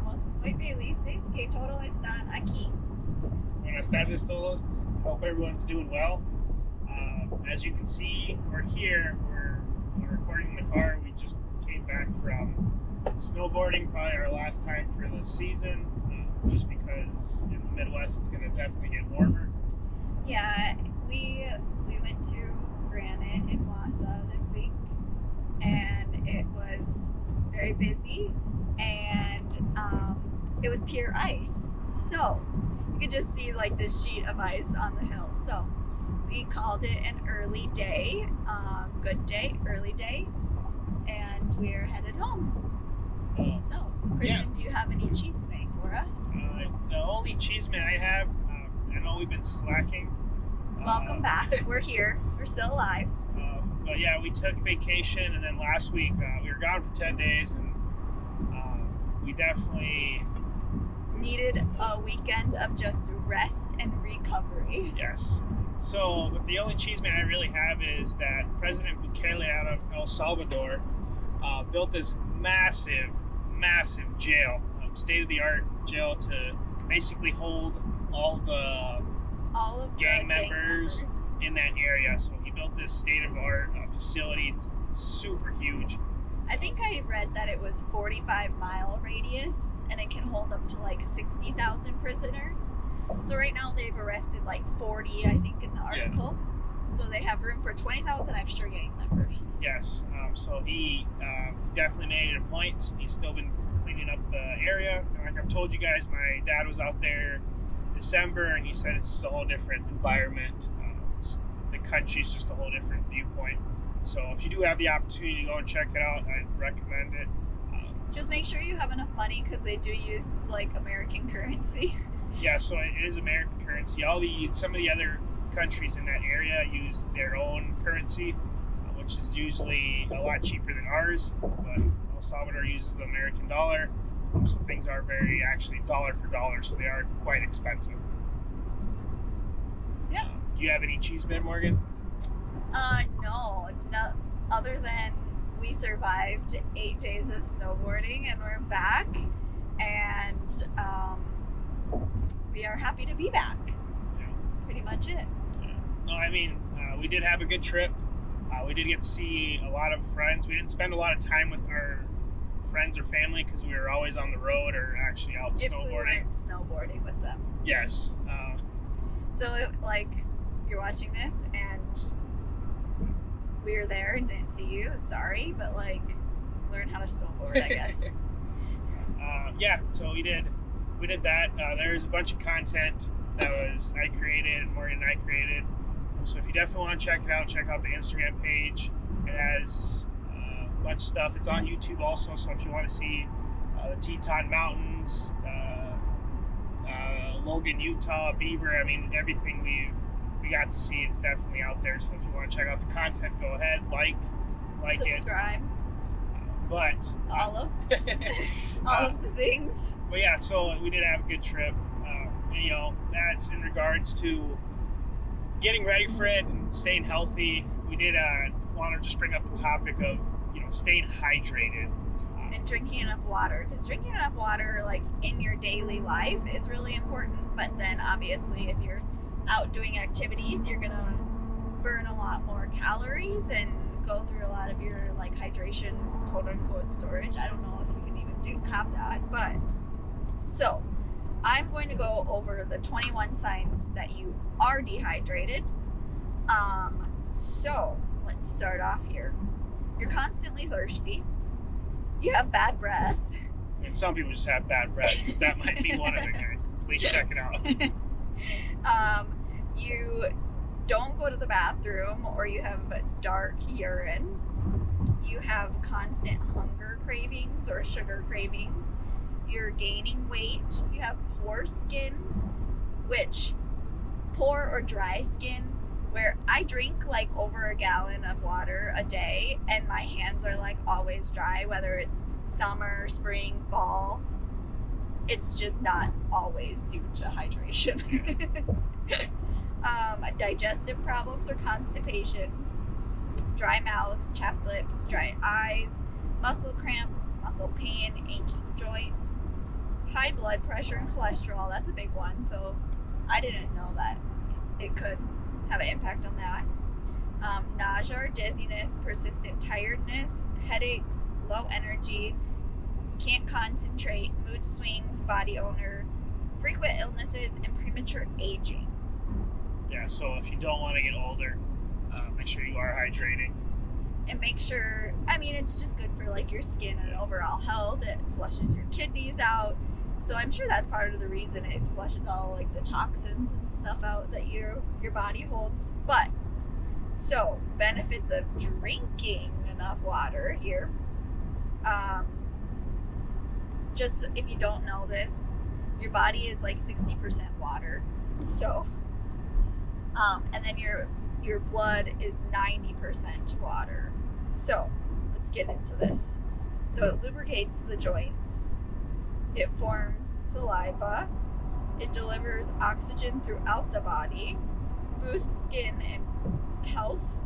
estamos muy felices que todos están aquí. Buenas tardes todos. Hope everyone's doing well. As you can see, we're here. We're recording in the car. We just came back from snowboarding, probably our last time for the season, just because in the Midwest it's going to definitely get warmer. Yeah, we went to Granite in Wausau this week, and it was very busy, and it was pure ice. So you could just see like this sheet of ice on the hill. So we called it an early day, good day, early day, and we're headed home. So, Christian, do you have any chisme for us? The only chisme I have, I know we've been slacking. Welcome back. We're here. We're still alive. But yeah, we took vacation, and then last week we were gone for 10 days, and we definitely needed a weekend of just rest and recovery. Yes. So, but the only chisme I really have is that President Bukele out of El Salvador built this massive jail, state-of-the-art jail to basically hold all of gang members in that area. So he built this state-of-the-art facility, super huge. I think I read that it was 45-mile radius, and it can hold up to like 60,000 prisoners. So right now they've arrested like 40, I think, in the article. Yeah. So they have room for 20,000 extra gang members. Yes. So he definitely made it a point. He's still been cleaning up the area. And like I've told you guys, my dad was out there December, and he said it's just a whole different environment. The country's just a whole different viewpoint. So if you do have the opportunity to go and check it out, I'd recommend it. Just make sure you have enough money, because they do use like American currency. Yeah, so it is American currency. Some of the other countries in that area use their own currency, which is usually a lot cheaper than ours. But El Salvador uses the American dollar, so things are very actually dollar for dollar, so they are quite expensive. Yeah. Do you have any chisme, Morgan? No. Other than we survived 8 days of snowboarding and we're back, and we are happy to be back. Yeah. Pretty much it. Yeah. No, I mean, we did have a good trip. We did get to see a lot of friends. We didn't spend a lot of time with our friends or family because we were always on the road or actually out snowboarding. If we weren't snowboarding with them. Yes. So, you're watching this and we were there and didn't see you, sorry, but learn how to snowboard, I guess. Yeah, so we did that. There's a bunch of content that I created and Morgan and I created. So if you definitely want to check it out, check out the Instagram page. It has a bunch of stuff. It's on YouTube also, so if you want to see the Teton Mountains, Logan, Utah, Beaver, I mean, everything we got to see, it's definitely out there. So if you want to check out the content, go ahead, like subscribe. But follow all of the things. But yeah, so we did have a good trip. That's in regards to getting ready for it and staying healthy. We did want to just bring up the topic of staying hydrated and drinking enough water, because drinking enough water in your daily life is really important. But then obviously if you're out doing activities, you're gonna burn a lot more calories and go through a lot of your hydration, quote unquote, storage. I don't know if you can even have that, but so I'm going to go over the 21 signs that you are dehydrated. So let's start off here. You're constantly thirsty. You have bad breath. And some people just have bad breath. That might be one of it, guys. Please check it out. You don't go to the bathroom, or you have dark urine. You have constant hunger cravings or sugar cravings. You're gaining weight. You have poor skin, which poor or dry skin, where I drink over a gallon of water a day and my hands are always dry, whether it's summer, spring, fall. It's just not always due to hydration. Digestive problems or constipation, dry mouth, chapped lips, dry eyes, muscle cramps, muscle pain, aching joints, high blood pressure and cholesterol. That's a big one. So I didn't know that it could have an impact on that. Nausea or dizziness, persistent tiredness, headaches, low energy, can't concentrate, mood swings, body odor, frequent illnesses, and premature aging. Yeah, so if you don't want to get older, make sure you are hydrating. And make sure, I mean, it's just good for like your skin and overall health. It flushes your kidneys out. So I'm sure that's part of the reason it flushes all like the toxins and stuff out that your body holds. But so benefits of drinking enough water here. Just if you don't know this, your body is like 60% water. So and then your blood is 90% water. So let's get into this. So it lubricates the joints, it forms saliva, it delivers oxygen throughout the body, boosts skin and health,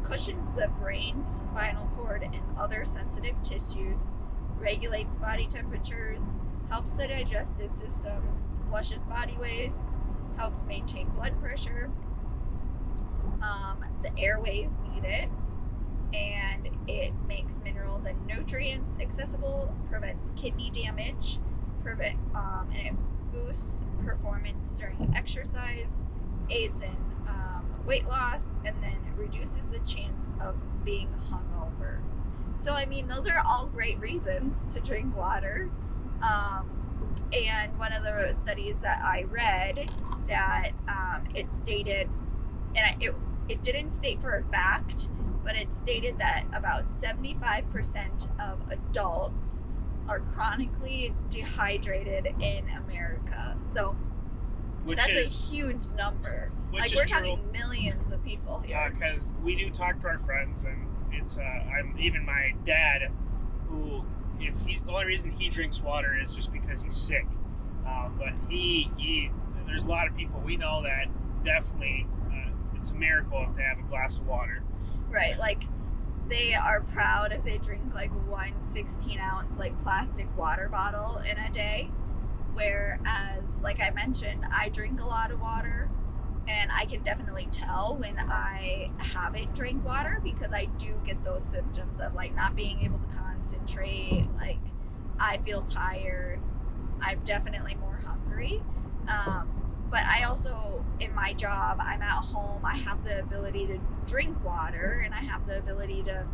cushions the brain, spinal cord, and other sensitive tissues, regulates body temperatures, helps the digestive system, flushes body waste, helps maintain blood pressure. The airways need it, and it makes minerals and nutrients accessible, prevents kidney damage, and it boosts performance during exercise, aids in weight loss, and then reduces the chance of being hungover. So, I mean, those are all great reasons to drink water. And one of the studies that I read that it stated, and it didn't state for a fact, but it stated that about 75% of adults are chronically dehydrated in America. So that's a huge number. Like we're talking millions of people here. Because we do talk to our friends, and it's I'm even my dad, who the only reason he drinks water is just because he's sick. But he there's a lot of people we know that definitely it's a miracle if they have a glass of water. Right, like they are proud if they drink like one 16-ounce like plastic water bottle in a day. Whereas, like I mentioned, I drink a lot of water, and I can definitely tell when I haven't drank water because I do get those symptoms of like not being able to concentrate, like I feel tired, I'm definitely more hungry. But I also, in my job, I'm at home, I have the ability to drink water, and I have the ability to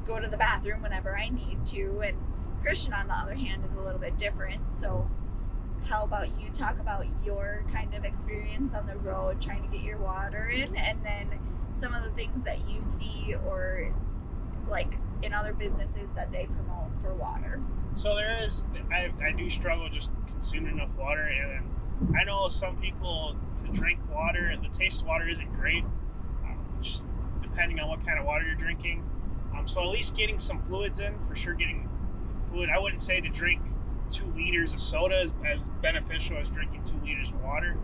go to the bathroom whenever I need to. And Christian, on the other hand, is a little bit different. So how about you talk about your kind of experience on the road trying to get your water in, and then some of the things that you see or like in other businesses that they promote for water. So I do struggle just consuming enough water, and I know some people to drink water, the taste of water isn't great, just depending on what kind of water you're drinking. So at least getting some fluids in, for sure getting fluid. I wouldn't say to drink 2 liters of soda is as beneficial as drinking 2 liters of water,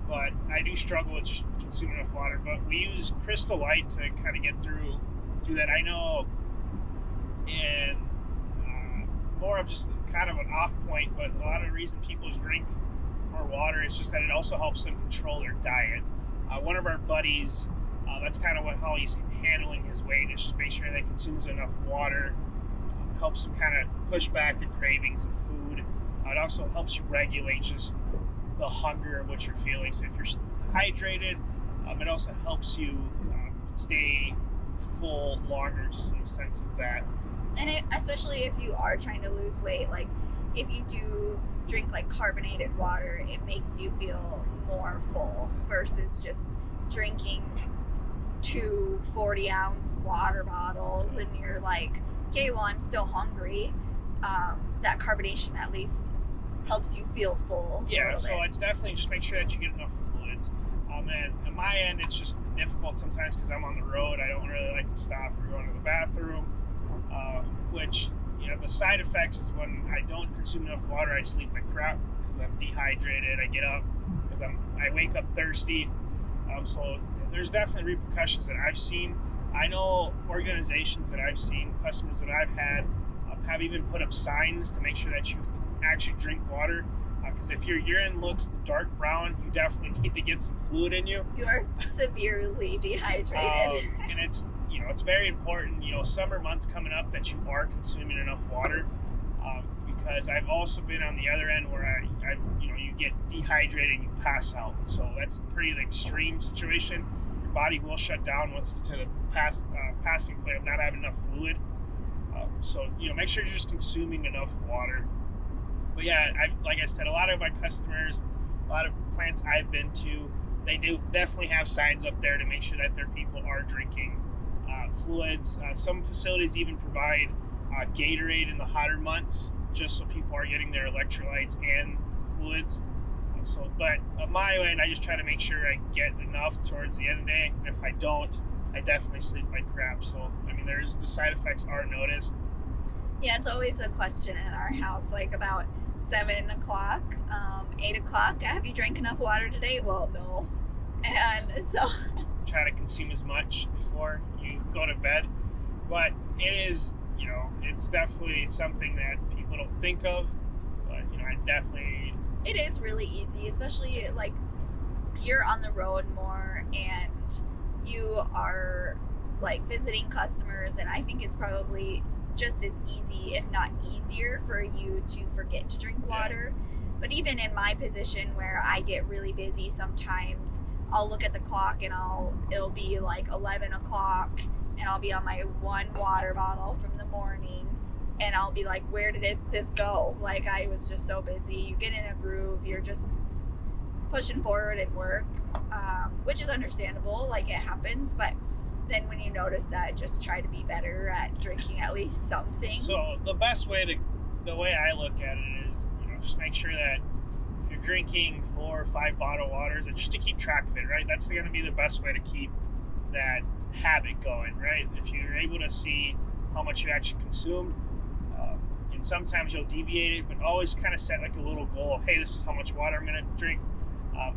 but I do struggle with just consuming enough water. But we use Crystal Light to kind of get through that. I know, and more of just kind of an off point, but a lot of the reason people drink more water is just that it also helps them control their diet. One of our buddies, that's kind of how he's handling his weight, is just make sure that he consumes enough water. Helps them kind of push back the cravings of food. It also helps you regulate just the hunger of what you're feeling. So if you're hydrated, it also helps you stay full longer, just in the sense of that. And especially if you are trying to lose weight, like if you do drink like carbonated water, it makes you feel more full versus just drinking 2 40-ounce water bottles and you're like, okay, well, I'm still hungry. That carbonation at least helps you feel full. Yeah, so it's definitely just make sure that you get enough fluids. And on my end, it's just difficult sometimes because I'm on the road. I don't really like to stop or go to the bathroom, which, the side effects is when I don't consume enough water, I sleep like crap because I'm dehydrated. I get up because I wake up thirsty. So there's definitely repercussions that I've seen. I know organizations that I've seen, customers that I've had, have even put up signs to make sure that you actually drink water. Because if your urine looks dark brown, you definitely need to get some fluid in you. You are severely dehydrated. And it's it's very important, summer months coming up, that you are consuming enough water. Because I've also been on the other end where you get dehydrated and you pass out. So that's a pretty extreme situation. Your body will shut down once it's to the passing point of not having enough fluid. So make sure you're just consuming enough water. But yeah, like I said, a lot of my customers, a lot of plants I've been to, they do definitely have signs up there to make sure that their people are drinking fluids. Some facilities even provide Gatorade in the hotter months, just so people are getting their electrolytes and fluids. But on my end, I just try to make sure I get enough towards the end of the day. And if I don't, I definitely sleep like crap. So the side effects are noticed. Yeah, it's always a question in our house, like about 7 o'clock, 8 o'clock. Have you drank enough water today? Well, no. And so try to consume as much before you go to bed. But it is, it's definitely something that people don't think of. But, it is really easy, especially like you're on the road more and you are like visiting customers. And I think it's probably just as easy, if not easier, for you to forget to drink water. But even in my position where I get really busy, sometimes I'll look at the clock and it'll be like 11 o'clock and I'll be on my one water bottle from the morning and I'll be like, where did this go? Like, I was just so busy. You get in a groove, you're just pushing forward and work, which is understandable, like it happens. But then when you notice that, just try to be better at drinking at least something. So the way I look at it is, just make sure that if you're drinking 4 or 5 bottled waters, and just to keep track of it, right? That's going to be the best way to keep that habit going, right? If you're able to see how much you actually consumed, and sometimes you'll deviate it, but always kind of set like a little goal. Hey, this is how much water I'm going to drink.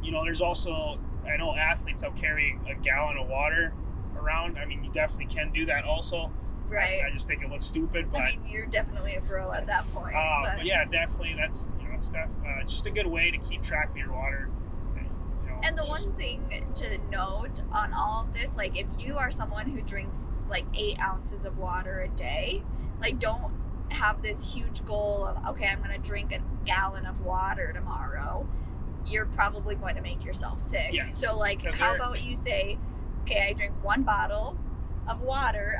There's also, I know athletes will carry a gallon of water around. You definitely can do that also. Right. I just think it looks stupid. But you're definitely a pro at that point. But yeah, definitely that's just a good way to keep track of your water. And the one thing to note on all of this, like if you are someone who drinks like 8 ounces of water a day, like don't have this huge goal of, okay, I'm going to drink a gallon of water tomorrow. You're probably going to make yourself sick. Yes, so like, how about you say, okay, I drink 1 bottle of water.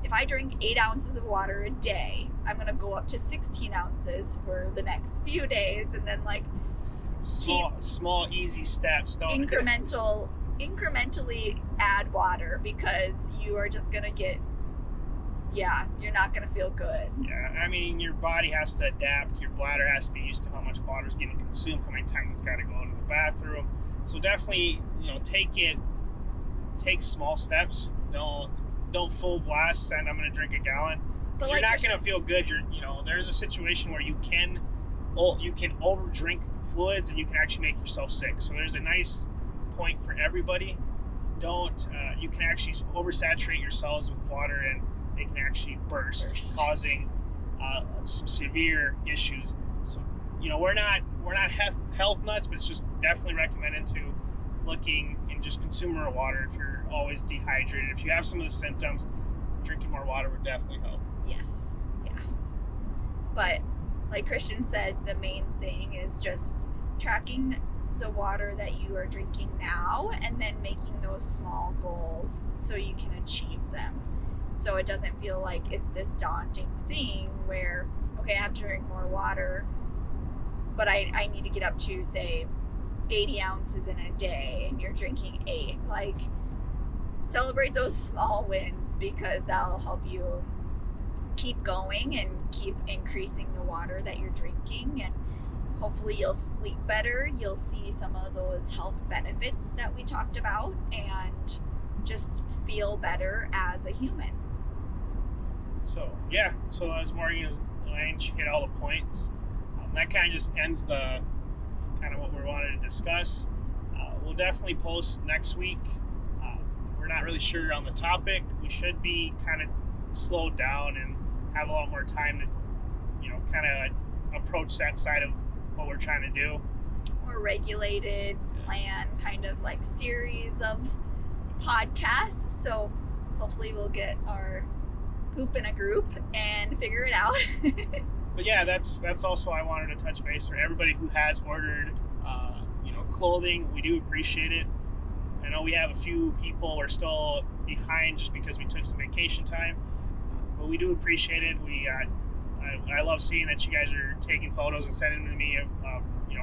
If I drink 8 ounces of water a day, I'm going to go up to 16 ounces for the next few days. And then like small, easy steps. Incrementally add water, because you are just going to you're not going to feel good. Yeah. Your body has to adapt. Your bladder has to be used to how much water is getting consumed, how many times it's got to go to the bathroom. So definitely, take small steps. Don't full blast and I'm going to drink a gallon. But you're not going to feel good. There's a situation where you can over drink fluids and you can actually make yourself sick. So there's a nice point for everybody. You can actually oversaturate your cells with water and they can actually burst. Causing some severe issues. So we're not health nuts, but it's just definitely recommended to looking and just consume more water if you're always dehydrated. If you have some of the symptoms, drinking more water would definitely help. Yes. Yeah. But like Christian said, the main thing is just tracking the water that you are drinking now and then making those small goals so you can achieve them. So it doesn't feel like it's this daunting thing where, okay, I have to drink more water, but I need to get up to, say, 80 ounces in a day, and you're drinking 8. Like, celebrate those small wins, because that'll help you keep going and keep increasing the water that you're drinking, and hopefully you'll sleep better. You'll see some of those health benefits that we talked about and just feel better as a human. So as Morgan was laying, she hit all the points. That kind of just ends the kind of what we wanted to discuss. We'll definitely post next week. We're not really sure on the topic. We should be kind of slowed down and have a lot more time to, kind of approach that side of what we're trying to do. More regulated plan, kind of like series of podcasts. So hopefully we'll get our poop in a group and figure it out. But yeah, that's also I wanted to touch base for everybody who has ordered, clothing. We do appreciate it. I know we have a few people we're still behind just because we took some vacation time, but we do appreciate it. I love seeing that you guys are taking photos and sending them to me,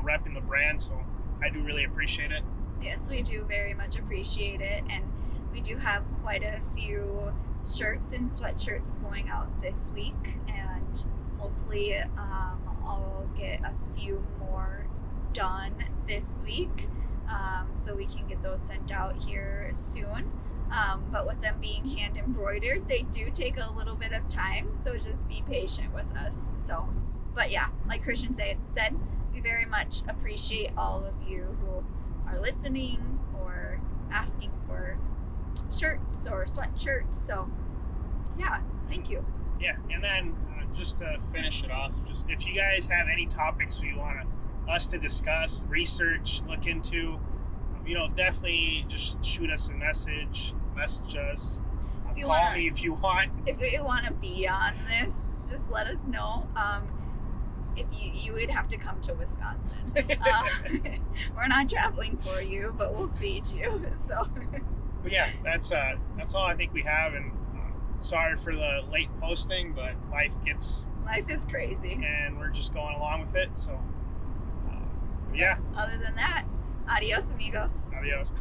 repping the brand. So I do really appreciate it. Yes, we do very much appreciate it, and we do have quite a few shirts and sweatshirts going out this week, and hopefully I'll get a few more done this week, so we can get those sent out here soon. But with them being hand embroidered, they do take a little bit of time, so just be patient with us. So, but yeah, like Christian said, we very much appreciate all of you who are listening or asking for shirts or sweatshirts. So yeah, thank you. Yeah, and then just to finish it off, just if you guys have any topics you want us to discuss, research, look into, definitely just shoot us a message us, call me if you want. If you want to be on this, just let us know. If you would have to come to Wisconsin. We're not traveling for you, but we'll feed you. So. But yeah, that's all I think we have, and sorry for the late posting, but life is crazy, and we're just going along with it. So yeah. Other than that, adios, amigos. Adios.